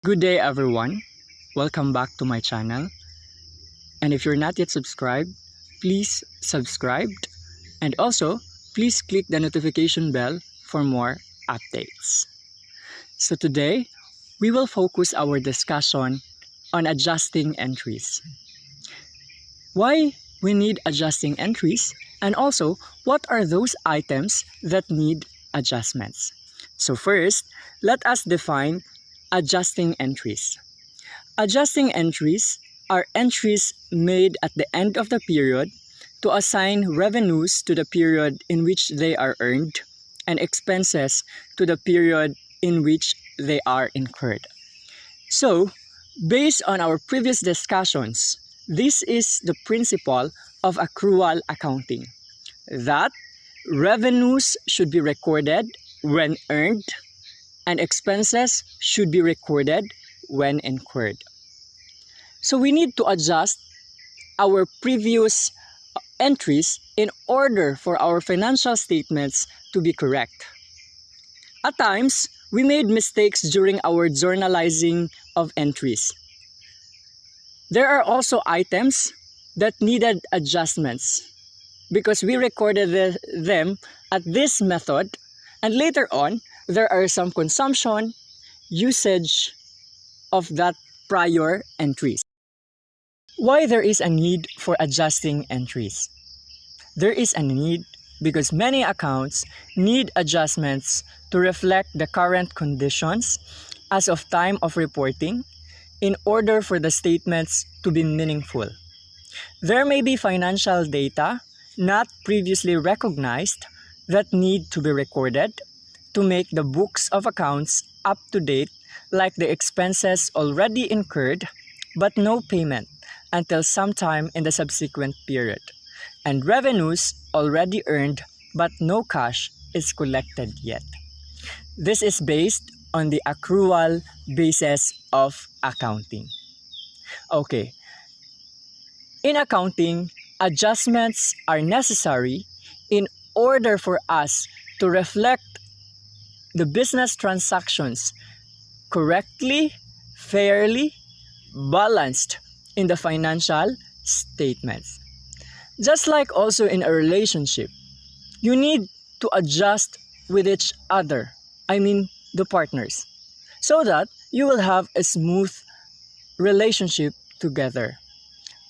Good day everyone, welcome back to my channel, and if you're not yet subscribed, please subscribe and also please click the notification bell for more updates. So today, we will focus our discussion on adjusting entries. Why we need adjusting entries and also what are those items that need adjustments. So first, let us define adjusting entries. Adjusting entries are entries made at the end of the period to assign revenues to the period in which they are earned and expenses to the period in which they are incurred. So, based on our previous discussions, this is the principle of accrual accounting, that revenues should be recorded when earned and expenses should be recorded when incurred. So we need to adjust our previous entries in order for our financial statements to be correct. At times, we made mistakes during our journalizing of entries. There are also items that needed adjustments because we recorded them at this method, and later on, there are some consumption, usage of that prior entries. Why there is a need for adjusting entries? There is a need because many accounts need adjustments to reflect the current conditions as of time of reporting in order for the statements to be meaningful. There may be financial data not previously recognized that need to be recorded to make the books of accounts up to date, like the expenses already incurred but no payment until sometime in the subsequent period, and revenues already earned but no cash is collected yet. This is based on the accrual basis of accounting. Okay. In accounting, adjustments are necessary in order for us to reflect the business transactions correctly, fairly, balanced in the financial statements. Just like also in a relationship, you need to adjust with each other, the partners, so that you will have a smooth relationship together.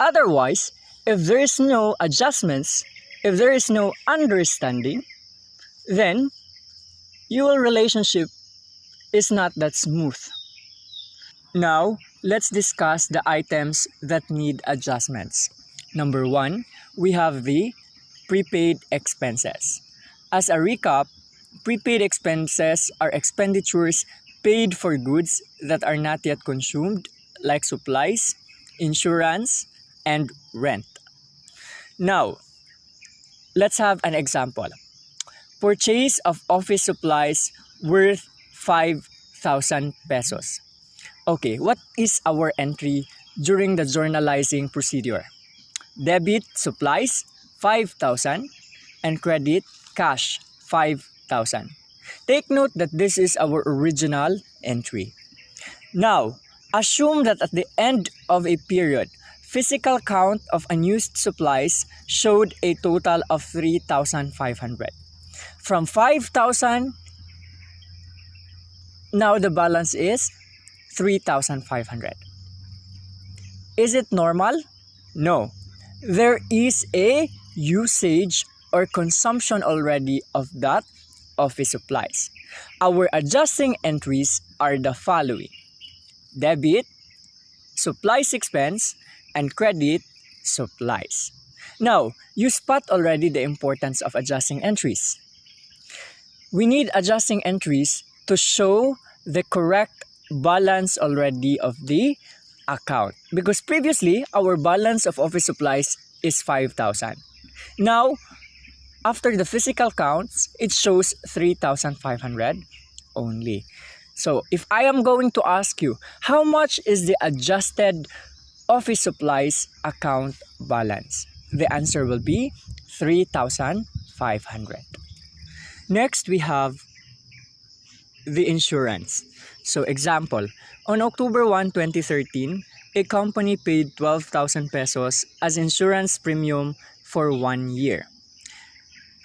Otherwise, if there is no adjustments, if there is no understanding, then your relationship is not that smooth. Now, let's discuss the items that need adjustments. Number 1, we have the prepaid expenses. As a recap, prepaid expenses are expenditures paid for goods that are not yet consumed, like supplies, insurance, and rent. Now, let's have an example. Purchase of office supplies worth 5,000 pesos. Okay, what is our entry during the journalizing procedure? Debit supplies 5,000 and credit cash 5,000. Take note that this is our original entry. Now, assume that at the end of a period, physical count of unused supplies showed a total of 3,500. From 5,000, now the balance is 3,500. Is it normal? No. There is a usage or consumption already of that office supplies. Our adjusting entries are the following: debit, supplies expense, and credit, supplies. Now, you spot already the importance of adjusting entries. We need adjusting entries to show the correct balance already of the account. Because previously, our balance of office supplies is 5,000. Now, after the physical counts, it shows 3,500 only. So, if I am going to ask you, how much is the adjusted office supplies account balance? The answer will be 3,500. Next, we have the insurance. So example, on October 1, 2013, a company paid 12,000 pesos as insurance premium for 1 year.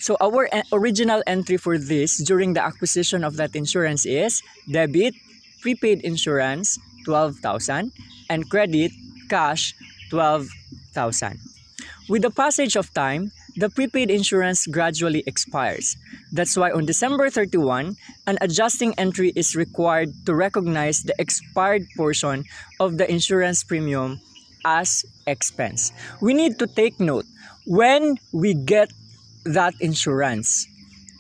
So our original entry for this during the acquisition of that insurance is debit prepaid insurance 12,000 and credit cash 12,000. With the passage of time, the prepaid insurance gradually expires. That's why on December 31, an adjusting entry is required to recognize the expired portion of the insurance premium as expense. We need to take note when we get that insurance.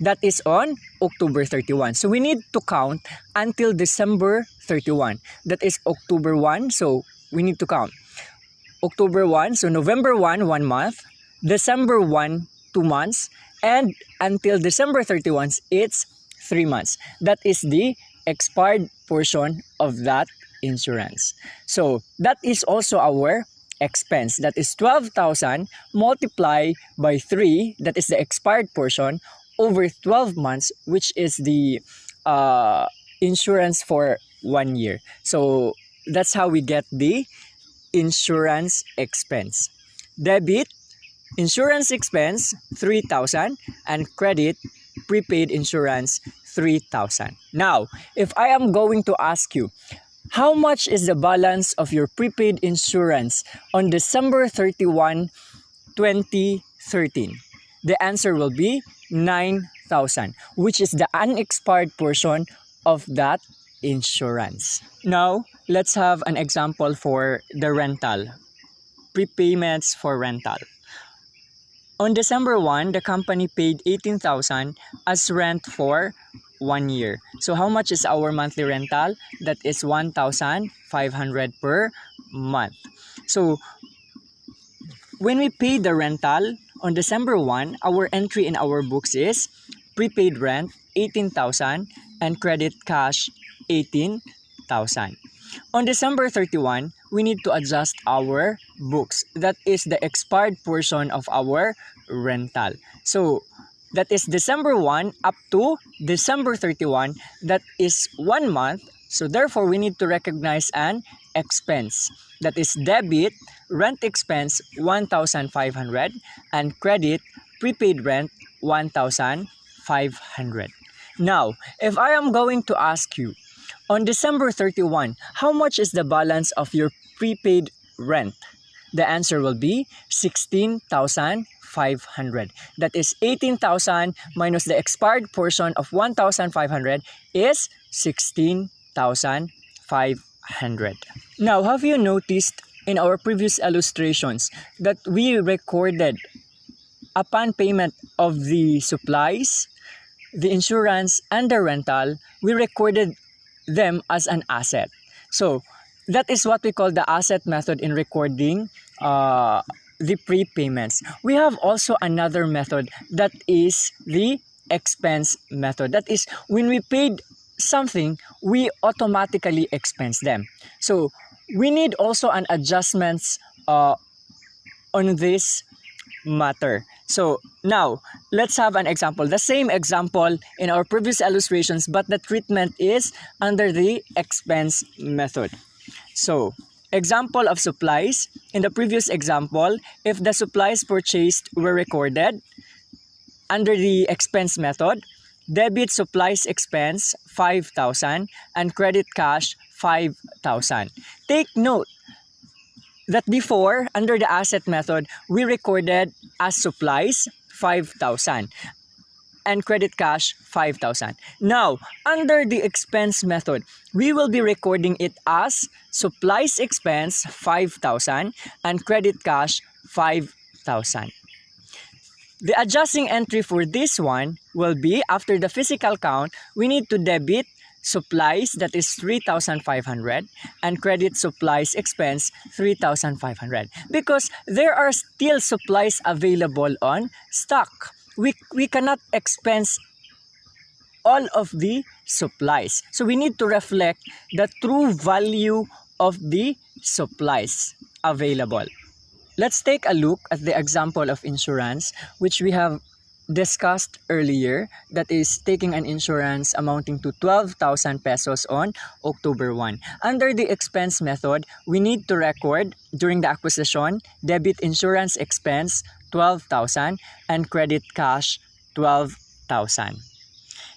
That is on October 31. So we need to count until December 31. That is October 1. So we need to count. October 1, so November 1, 1 month, December 1, 2 months, and until December 31, it's 3 months. That is the expired portion of that insurance. So that is also our expense. That is 12,000 multiplied by 3, that is the expired portion, over 12 months, which is the insurance for 1 year. So that's how we get the insurance expense. Debit insurance expense 3,000 and credit prepaid insurance 3,000. Now, if I am going to ask you, how much is the balance of your prepaid insurance on December 31, 2013? The answer will be 9,000, which is the unexpired portion of that insurance. Now, let's have an example for the rental. Prepayments for rental. On December 1, the company paid 18,000 as rent for 1 year. So how much is our monthly rental? That is 1,500 per month. So when we pay the rental on December 1, our entry in our books is prepaid rent 18,000 and credit cash 18,000. On December 31, we need to adjust our books. That is the expired portion of our rental. So that is December 1 up to December 31. That is 1 month. So therefore, we need to recognize an expense. That is debit rent expense 1,500 and credit prepaid rent 1,500. Now, if I am going to ask you, on December 31, how much is the balance of your prepaid rent? The answer will be 16,500. That is 18,000 minus the expired portion of 1,500 is 16,500. Now, have you noticed in our previous illustrations that we recorded upon payment of the supplies, the insurance, and the rental, we recorded them as an asset. So that is what we call the asset method in recording the prepayments. We have also another method, that is the expense method. That is when we paid something, we automatically expense them. So we need also an adjustments on this matter. So now, let's have an example. The same example in our previous illustrations, but the treatment is under the expense method. So, example of supplies. In the previous example, if the supplies purchased were recorded under the expense method, debit supplies expense 5,000 and credit cash 5,000. Take note that before, under the asset method, we recorded as supplies 5,000 and credit cash 5,000. Now, under the expense method, we will be recording it as supplies expense 5,000 and credit cash 5,000. The adjusting entry for this one will be, after the physical count, we need to debit supplies, that is 3,500, and credit supplies expense 3,500, because there are still supplies available on stock. We cannot expense all of the supplies. So we need to reflect the true value of the supplies available. Let's take a look at the example of insurance, which we have discussed earlier, that is taking an insurance amounting to 12,000 pesos on October 1. Under the expense method, we need to record during the acquisition, debit insurance expense 12,000 and credit cash 12,000.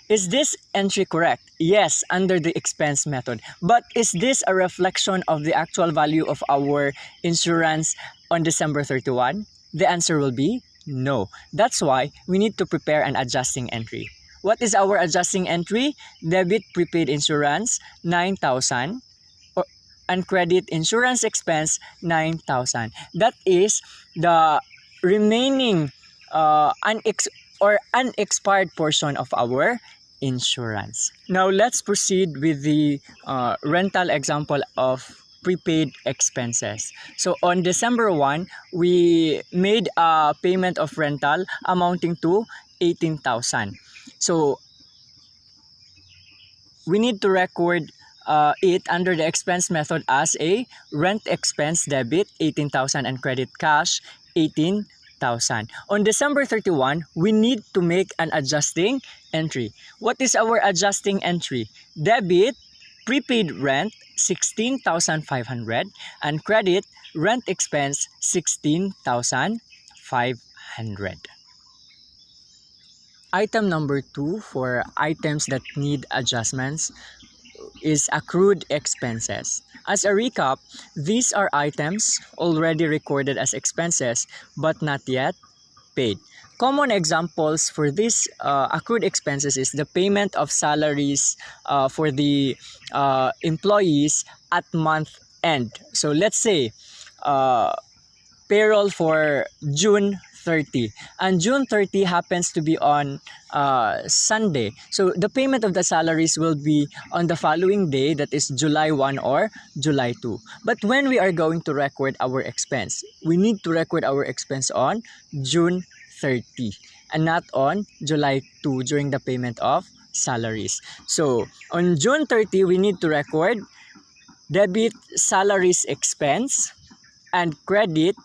Is this entry correct? Yes, under the expense method. But is this a reflection of the actual value of our insurance on December 31? The answer will be no. That's why we need to prepare an adjusting entry. What is our adjusting entry? Debit prepaid insurance 9,000 and credit insurance expense 9,000. That is the remaining unexpired portion of our insurance. Now let's proceed with the rental example of prepaid expenses. So on December 1, we made a payment of rental amounting to 18,000. So we need to record it under the expense method as a rent expense debit 18,000 and credit cash 18,000. On December 31, we need to make an adjusting entry. What is our adjusting entry? Debit prepaid rent 16,500 and credit rent expense 16,500. Item number 2 for items that need adjustments is accrued expenses. As a recap, these are items already recorded as expenses but not yet paid. Common examples for these accrued expenses is the payment of salaries for the employees at month end. So let's say payroll for June 30 and June 30 happens to be on Sunday. So the payment of the salaries will be on the following day, that is July 1 or July 2. But when we are going to record our expense, we need to record our expense on June 30 and not on July 2 during the payment of salaries. So on June 30, we need to record debit salaries expense and credit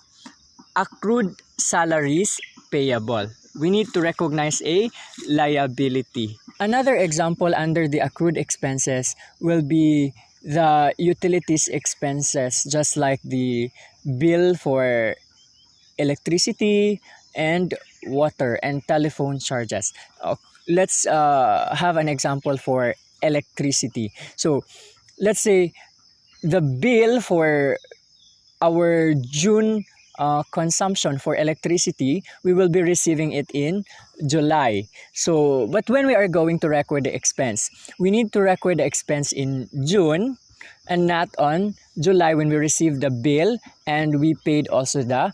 accrued salaries payable. We need to recognize a liability. Another example under the accrued expenses will be the utilities expenses, just like the bill for electricity and water and telephone charges. Let's have an example for electricity. So let's say the bill for our June consumption for electricity, we will be receiving it in July. So, but when we are going to record the expense, we need to record the expense in June and not on July when we received the bill and we paid also the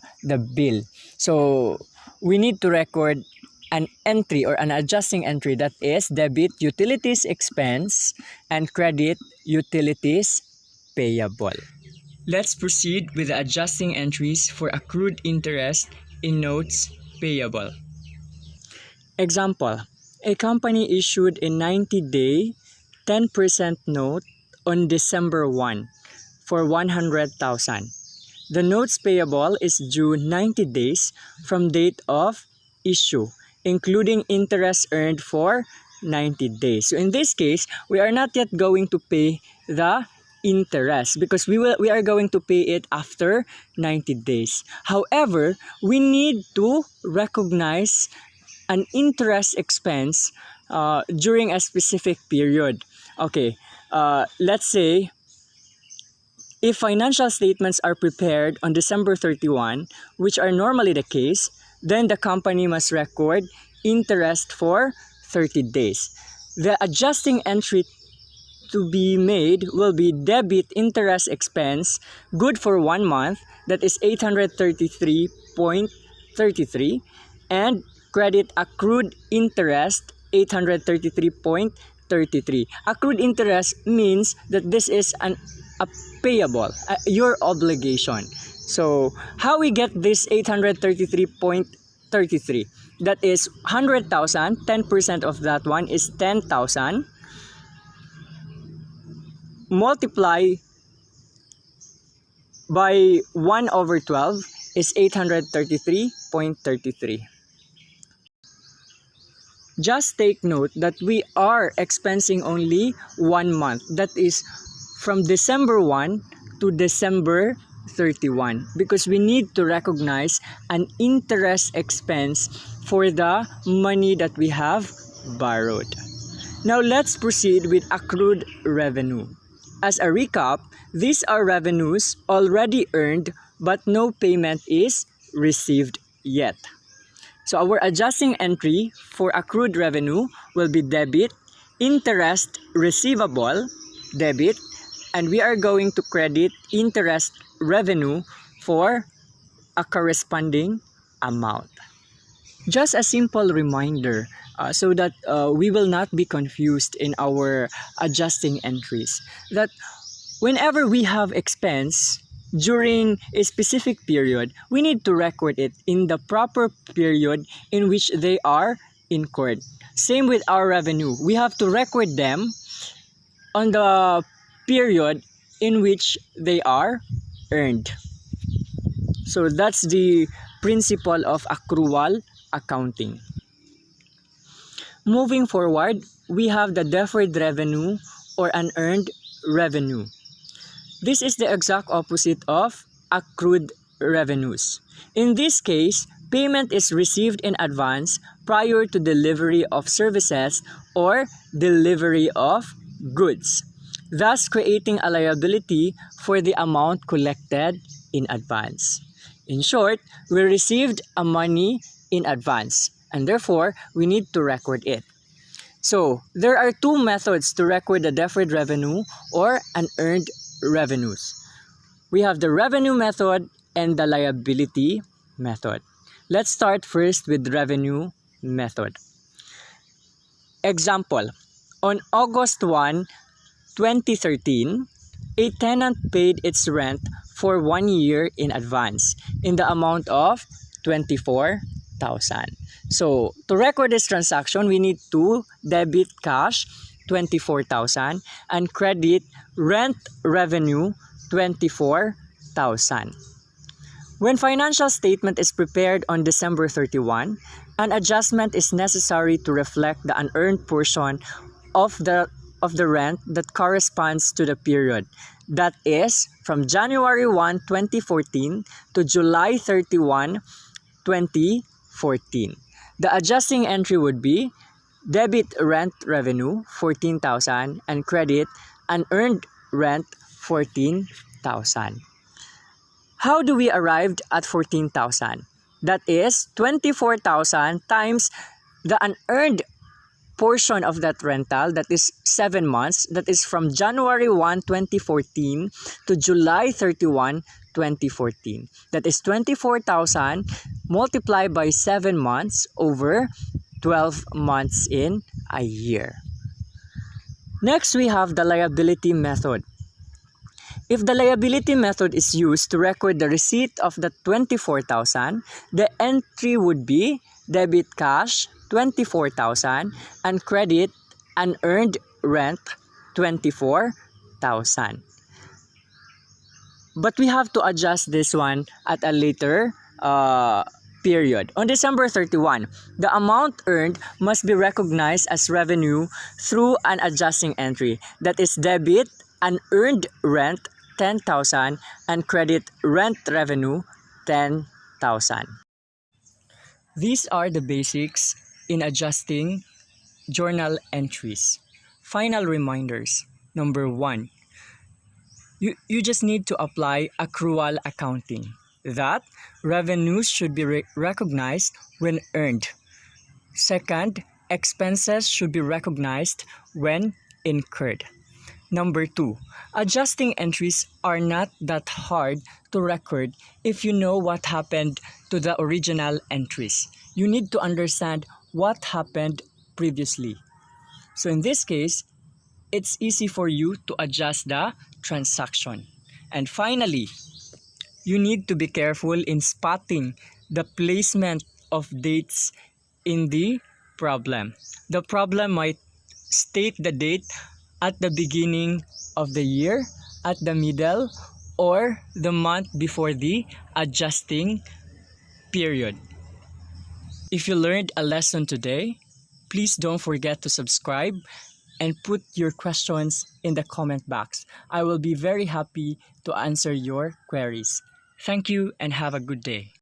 bill. So, we need to record an entry or an adjusting entry, that is debit utilities expense and credit utilities payable. Let's proceed with the adjusting entries for accrued interest in notes payable. Example, a company issued a 90-day 10% note on December 1 for 100,000. The notes payable is due 90 days from date of issue, including interest earned for 90 days. So in this case, we are not yet going to pay the interest because we are going to pay it after 90 days. However, we need to recognize an interest expense during a specific period. Okay, let's say if financial statements are prepared on December 31, which are normally the case, then the company must record interest for 30 days. The adjusting entry to be made will be debit interest expense good for 1 month, that is 833.33, and credit accrued interest 833.33. Accrued interest means that this is a payable, your obligation. So how we get this 833.33? That is 100,000, 10% of that one is 10,000. Multiply by 1/12 is 833.33. Just take note that we are expensing only 1 month. That is from December 1 to December 31, because we need to recognize an interest expense for the money that we have borrowed. Now let's proceed with accrued revenue. As a recap, these are revenues already earned but no payment is received yet. So our adjusting entry for accrued revenue will be debit, interest receivable, debit, and we are going to credit interest revenue for a corresponding amount. Just a simple reminder so that we will not be confused in our adjusting entries, that whenever we have expense during a specific period, we need to record it in the proper period in which they are incurred. Same with our revenue. We have to record them on the period in which they are earned. So that's the principle of accrual accounting. Moving forward, we have the deferred revenue or unearned revenue. This is the exact opposite of accrued revenues. In this case, payment is received in advance prior to delivery of services or delivery of goods, thus creating a liability for the amount collected in advance. In short, we received a money in advance and therefore we need to record it. So, there are two methods to record the deferred revenue or unearned revenues. We have the revenue method and the liability method. Let's start first with revenue method. Example, on August 1, 2013, a tenant paid its rent for 1 year in advance in the amount of 24,000. So, to record this transaction, we need to debit cash 24,000 and credit rent revenue 24,000. When financial statement is prepared on December 31, an adjustment is necessary to reflect the unearned portion of the rent that corresponds to the period, that is from January 1, 2014 to July 31, 2014. The adjusting entry would be debit rent revenue 14,000 and credit unearned rent 14,000. How do we arrive at 14,000? That is 24,000 times the unearned portion of that rental, that is 7 months, that is from January 1, 2014 to July 31, 2014. That is 24,000 multiplied by 7 months over 12 months in a year. Next, we have the liability method. If the liability method is used to record the receipt of the 24,000, the entry would be debit cash 24,000 and credit unearned rent 24,000. But we have to adjust this one at a later period. On December 31, the amount earned must be recognized as revenue through an adjusting entry, that is debit unearned rent 10,000 and credit rent revenue 10,000. These are the basics in adjusting journal entries. Final reminders. Number 1, you just need to apply accrual accounting. That revenues should be recognized when earned. Second, expenses should be recognized when incurred. Number 2, adjusting entries are not that hard to record if you know what happened to the original entries. You need to understand what happened previously. So in this case, it's easy for you to adjust the transaction. And finally, you need to be careful in spotting the placement of dates in the problem. The problem might state the date at the beginning of the year, at the middle, or the month before the adjusting period. If you learned a lesson today, please don't forget to subscribe and put your questions in the comment box. I will be very happy to answer your queries. Thank you and have a good day.